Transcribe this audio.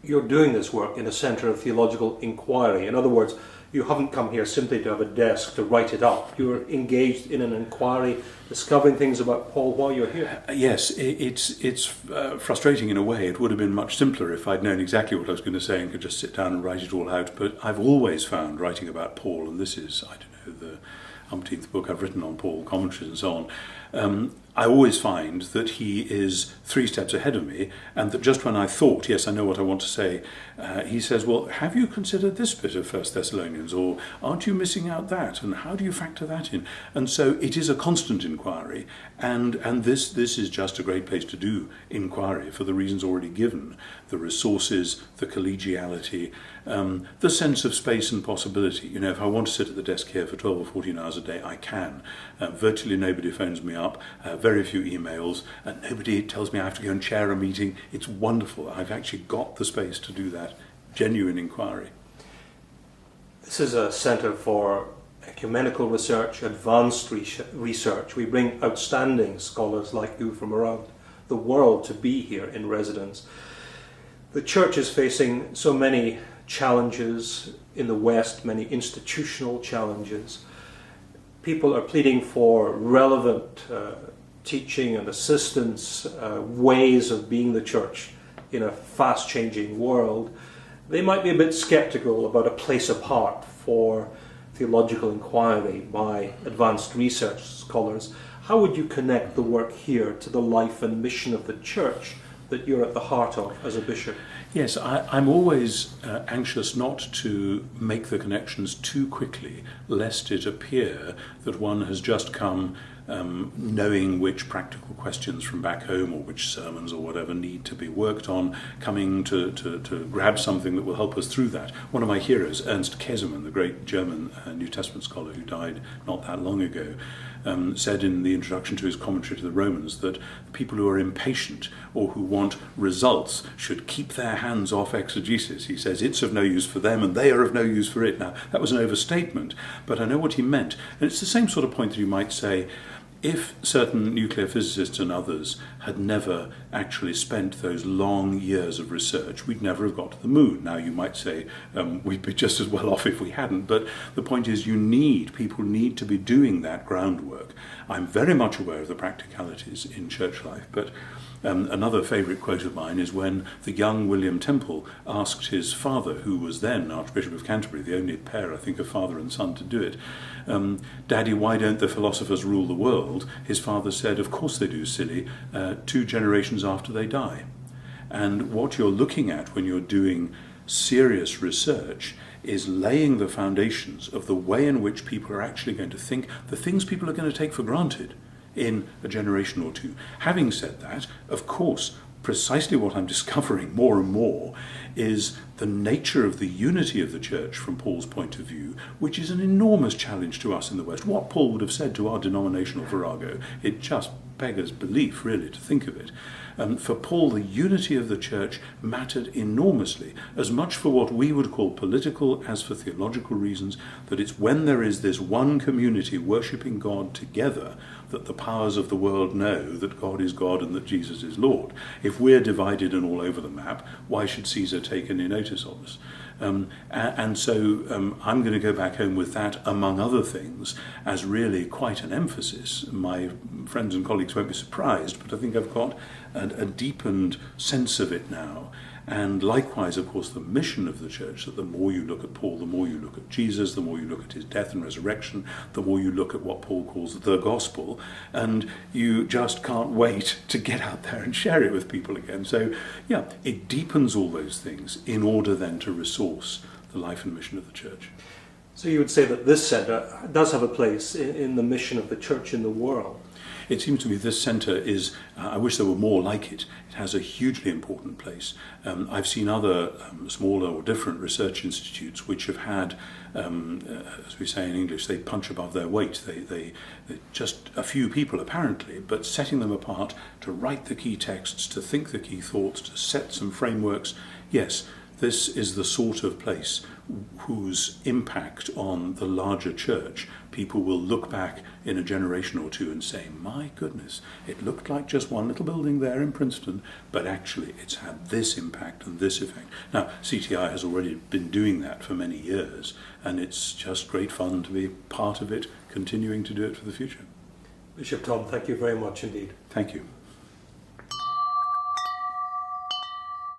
you're doing this work in a Center of Theological Inquiry. In other words, you haven't come here simply to have a desk to write it up. You're engaged in an inquiry, discovering things about Paul while you're here. Yes, it's frustrating in a way. It would have been much simpler if I'd known exactly what I was going to say and could just sit down and write it all out. But I've always found writing about Paul, and this is, I don't know, the umpteenth book I've written on Paul, commentaries and so on, I always find that he is 3 steps ahead of me, and that just when I thought, yes, I know what I want to say, he says, well, have you considered this bit of 1 Thessalonians, or aren't you missing out that, and how do you factor that in? And so it is a constant inquiry, and this is just a great place to do inquiry for the reasons already given, the resources, the collegiality, the sense of space and possibility. You know, if I want to sit at the desk here for 12 or 14 hours a day, I can. Virtually nobody phones me up, very few emails, and nobody tells me I have to go and chair a meeting. It's wonderful. I've actually got the space to do that genuine inquiry. This is a centre for ecumenical research, advanced research. We bring outstanding scholars like you from around the world to be here in residence. The church is facing so many challenges in the West, many institutional challenges. People are pleading for relevant teaching and assistance, ways of being the church in a fast-changing world. They might be a bit skeptical about a place apart for theological inquiry by advanced research scholars. How would you connect the work here to the life and mission of the church that you're at the heart of as a bishop? Yes, I'm always anxious not to make the connections too quickly, lest it appear that one has just come knowing which practical questions from back home or which sermons or whatever need to be worked on, coming to grab something that will help us through that. One of my heroes, Ernst Käsemann, the great German New Testament scholar who died not that long ago, said in the introduction to his commentary to the Romans that people who are impatient or who want results should keep their hands off exegesis. He says it's of no use for them and they are of no use for it. Now, that was an overstatement, but I know what he meant. And it's the same sort of point that you might say, if certain nuclear physicists and others had never actually spent those long years of research, we'd never have got to the moon. Now you might say we'd be just as well off if we hadn't, but the point is people need to be doing that groundwork. I'm very much aware of the practicalities in church life, but another favourite quote of mine is when the young William Temple asked his father, who was then Archbishop of Canterbury, the only pair, I think, of father and son to do it, Daddy, why don't the philosophers rule the world? His father said, of course they do, silly, 2 generations after they die. And what you're looking at when you're doing serious research is laying the foundations of the way in which people are actually going to think, the things people are going to take for granted in a generation or two. Having said that, of course, precisely what I'm discovering more and more is the nature of the unity of the church from Paul's point of view, which is an enormous challenge to us in the West. What Paul would have said to our denominational virago, it just beggars belief, really, to think of it. For Paul, the unity of the church mattered enormously, as much for what we would call political as for theological reasons, that it's when there is this one community worshipping God together that the powers of the world know that God is God and that Jesus is Lord. If we're divided and all over the map, why should Caesar take any notice of us? And so I'm going to go back home with that, among other things, as really quite an emphasis. My friends and colleagues won't be surprised, but I think I've got a deepened sense of it now. And likewise, of course, the mission of the church, that the more you look at Paul, the more you look at Jesus, the more you look at his death and resurrection, the more you look at what Paul calls the gospel, and you just can't wait to get out there and share it with people again. So, yeah, it deepens all those things in order then to resource the life and mission of the church. So you would say that this centre does have a place in the mission of the church in the world? It seems to me this centre is, I wish there were more like it. It has a hugely important place. I've seen other smaller or different research institutes which have had, as we say in English, they punch above their weight. They just a few people apparently, but setting them apart to write the key texts, to think the key thoughts, to set some frameworks. Yes, This is the sort of place whose impact on the larger church people will look back in a generation or two and say, my goodness, it looked like just one little building there in Princeton, but actually it's had this impact and this effect. Now, CTI has already been doing that for many years, and it's just great fun to be part of it, continuing to do it for the future. Bishop Tom, thank you very much indeed. Thank you.